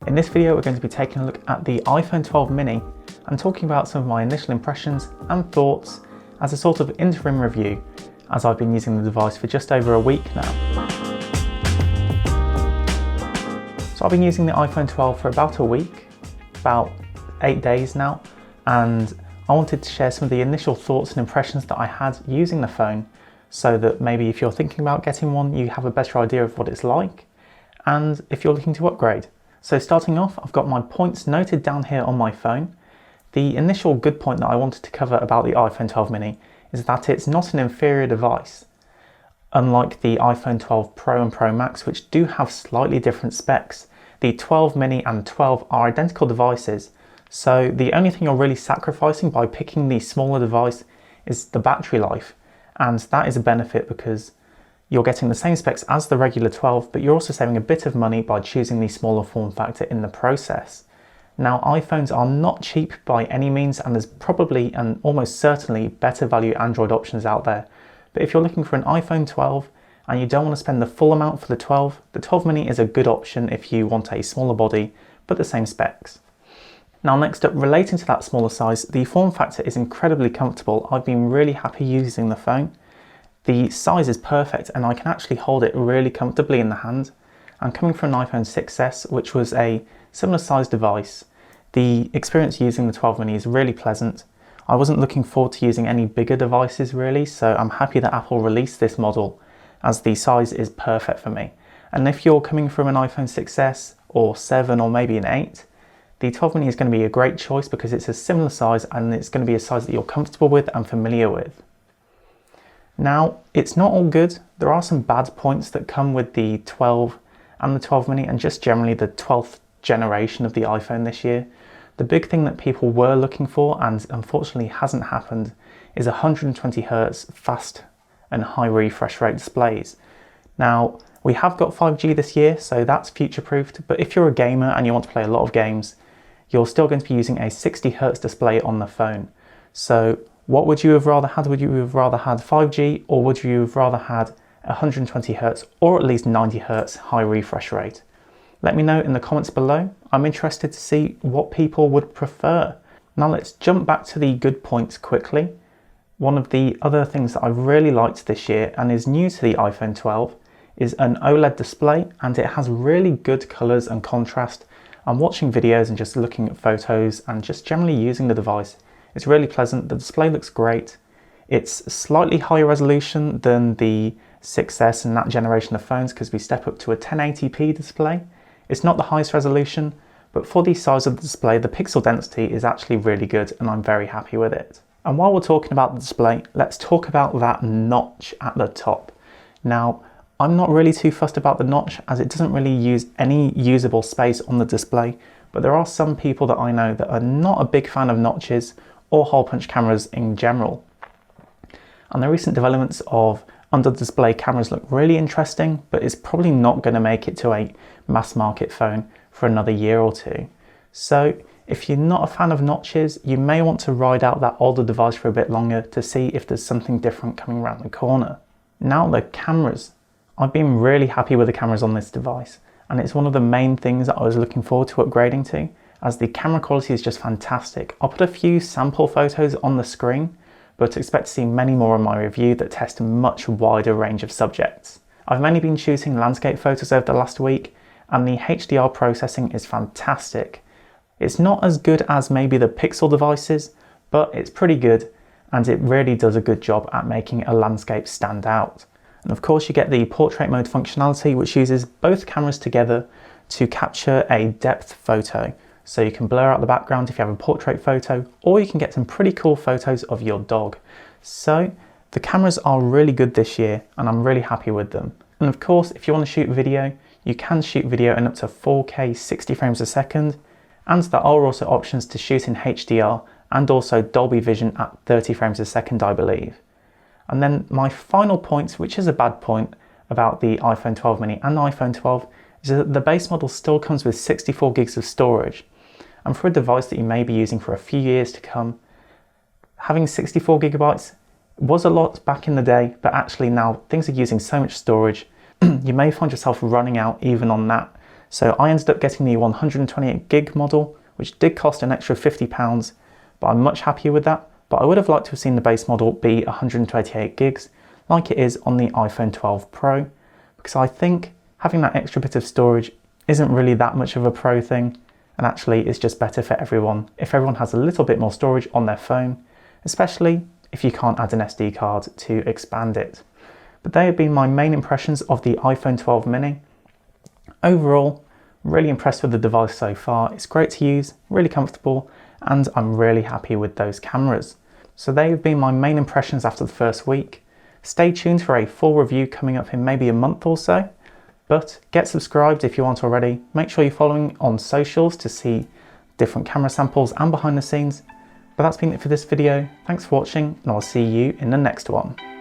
In this video, we're going to be taking a look at the iPhone 12 mini and talking about some of my initial impressions and thoughts as a sort of interim review, as I've been using the device for just over a week now. So I've been using the iPhone 12 for about a week, about 8 days now, and I wanted to share some of the initial thoughts and impressions that I had using the phone, so that maybe if you're thinking about getting one, you have a better idea of what it's like, and if you're looking to upgrade. So starting off, I've got my points noted down here on my phone. The initial good point that I wanted to cover about the iPhone 12 mini is that it's not an inferior device. Unlike the iPhone 12 Pro and Pro Max, which do have slightly different specs, the 12 mini and 12 are identical devices. So the only thing you're really sacrificing by picking the smaller device is the battery life. And that is a benefit because you're getting the same specs as the regular 12, but you're also saving a bit of money by choosing the smaller form factor in the process. Now, iPhones are not cheap by any means, and there's probably and almost certainly better value Android options out there. But if you're looking for an iPhone 12 and you don't want to spend the full amount for the 12 mini is a good option if you want a smaller body, but the same specs. Now, next up, relating to that smaller size, the form factor is incredibly comfortable. I've been really happy using the phone. The size is perfect and I can actually hold it really comfortably in the hand. And coming from an iPhone 6s, which was a similar size device, the experience using the 12 mini is really pleasant. I wasn't looking forward to using any bigger devices really, so I'm happy that Apple released this model as the size is perfect for me. And if you're coming from an iPhone 6s or 7 or maybe an 8, the 12 mini is going to be a great choice because it's a similar size and it's going to be a size that you're comfortable with and familiar with. Now, it's not all good. There are some bad points that come with the 12 and the 12 mini and just generally the 12th generation of the iPhone this year. The big thing that people were looking for, and unfortunately hasn't happened, is 120Hz fast and high refresh rate displays. Now, we have got 5G this year, so that's future-proofed, but if you're a gamer and you want to play a lot of games, you're still going to be using a 60Hz display on the phone. So what would you have rather had? Would you have rather had 5G, or would you have rather had 120Hz or at least 90Hz high refresh rate? Let me know in the comments below. I'm interested to see what people would prefer. Now let's jump back to the good points quickly. One of the other things that I've really liked this year and is new to the iPhone 12 is an OLED display, and it has really good colours and contrast. I'm watching videos and just looking at photos and just generally using the device. It's really pleasant. The display looks great. It's slightly higher resolution than the 6S and that generation of phones because we step up to a 1080p display. It's not the highest resolution, but for the size of the display, the pixel density is actually really good and I'm very happy with it. And while we're talking about the display, let's talk about that notch at the top. Now, I'm not really too fussed about the notch as it doesn't really use any usable space on the display, but there are some people that I know that are not a big fan of notches or hole punch cameras in general. And the recent developments of under display cameras look really interesting, but it's probably not going to make it to a mass market phone for another year or two. So if you're not a fan of notches, you may want to ride out that older device for a bit longer to see if there's something different coming around the corner. Now the cameras. I've been really happy with the cameras on this device, and it's one of the main things that I was looking forward to upgrading to, as the camera quality is just fantastic. I'll put a few sample photos on the screen, but expect to see many more in my review that test a much wider range of subjects. I've mainly been shooting landscape photos over the last week, and the HDR processing is fantastic. It's not as good as maybe the Pixel devices, but it's pretty good, and it really does a good job at making a landscape stand out. And of course you get the portrait mode functionality, which uses both cameras together to capture a depth photo. So you can blur out the background if you have a portrait photo, or you can get some pretty cool photos of your dog. So the cameras are really good this year and I'm really happy with them. And of course, if you want to shoot video, you can shoot video in up to 4K 60 frames a second. And there are also options to shoot in HDR and also Dolby Vision at 30 frames a second, I believe. And then my final point, which is a bad point about the iPhone 12 mini and the iPhone 12, is that the base model still comes with 64 gigs of storage. And for a device that you may be using for a few years to come, having 64 gigabytes was a lot back in the day, but actually now things are using so much storage, you may find yourself running out even on that. So I ended up getting the 128 gig model, which did cost an extra £50, but I'm much happier with that. But I would have liked to have seen the base model be 128 gigs, like it is on the iPhone 12 Pro, because I think having that extra bit of storage isn't really that much of a pro thing, and actually it's just better for everyone if everyone has a little bit more storage on their phone, especially if you can't add an SD card to expand it. But they have been my main impressions of the iPhone 12 mini. Overall, really impressed with the device so far. It's great to use, really comfortable, and I'm really happy with those cameras. So they have been my main impressions after the first week. Stay tuned for a full review coming up in maybe a month or so, but get subscribed if you aren't already. Make sure you're following on socials to see different camera samples and behind the scenes. But that's been it for this video. Thanks for watching, and I'll see you in the next one.